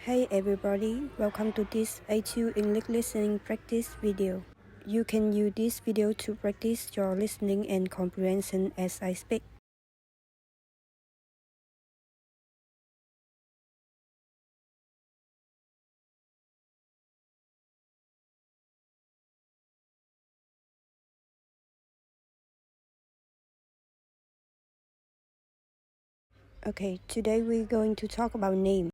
Hey everybody, welcome to this A2 English listening practice video. You can use this video to practice your listening and comprehension as I speak. Okay, today we're going to talk about name.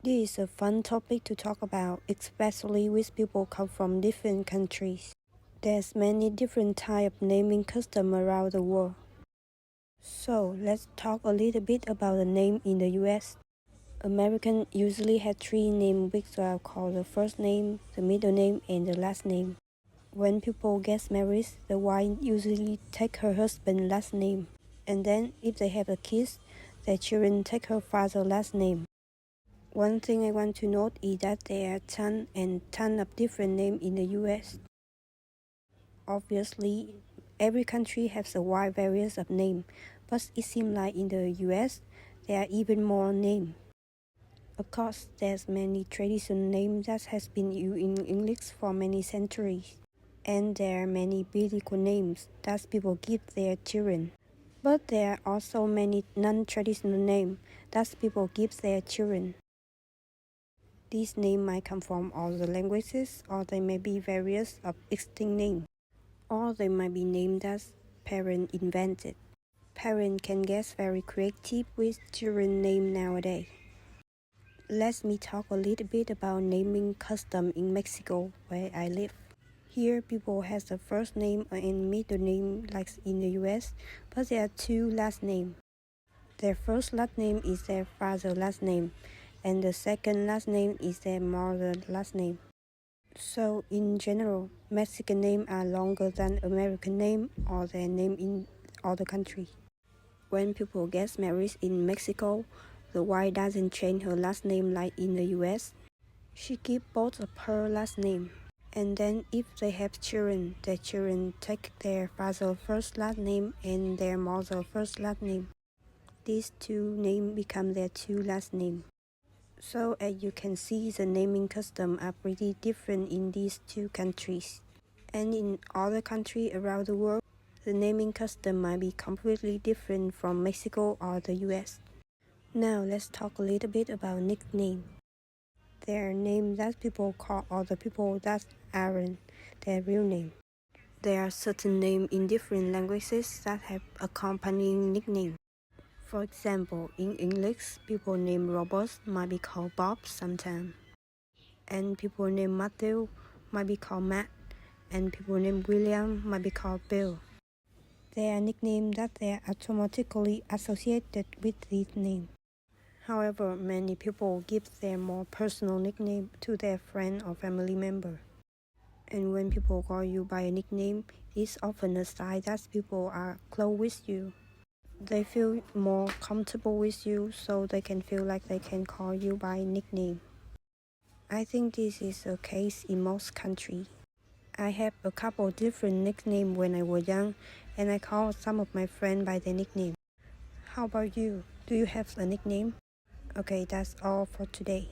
This is a fun topic to talk about, especially with people come from different countries. There's many different types of naming customs around the world. So let's talk a little bit about the name in the US. Americans usually have three names which are called the first name, the middle name, and the last name. When people get married, the wife usually take her husband's last name, and then if they have a kid, their children take her father's last name. One thing I want to note is that there are tons of different names in the US. Obviously, every country has a wide variety of names, but it seems like in the US, there are even more names. Of course, there's many traditional names that has been used in English for many centuries. And there are many beautiful names that people give their children. But there are also many non-traditional names that people give their children. These names might come from other languages, or they may be various of extinct names. Or they might be names that parents invented. Parents can get very creative with children's names nowadays. Let me talk a little bit about naming custom in Mexico, where I live. Here, people have the first name and middle name like in the US, but there are two last names. Their first last name is their father's last name, and the second last name is their mother's last name. So, in general, Mexican names are longer than American names or their name in other countries. When people get married in Mexico, the wife doesn't change her last name like in the US. She keeps both of her last name. And then if they have children, their children take their father's first last name and their mother's first last name. These two names become their two last names. So as you can see, the naming customs are pretty different in these two countries. And in other countries around the world, the naming custom might be completely different from Mexico or the US. Now let's talk a little bit about nickname. There are names that people call other people that aren't their real name. There are certain names in different languages that have accompanying nickname. For example, in English, people named Robert might be called Bob sometimes. And people named Matthew might be called Matt. And people named William might be called Bill. There are nicknames that they are automatically associated with this name. However, many people give their more personal nickname to their friend or family member. And when people call you by a nickname, it's often a sign that people are close with you. They feel more comfortable with you, so they can feel like they can call you by a nickname. I think this is the case in most countries. I have a couple different nicknames when I was young, and I called some of my friends by their nickname. How about you? Do you have a nickname? Okay, that's all for today.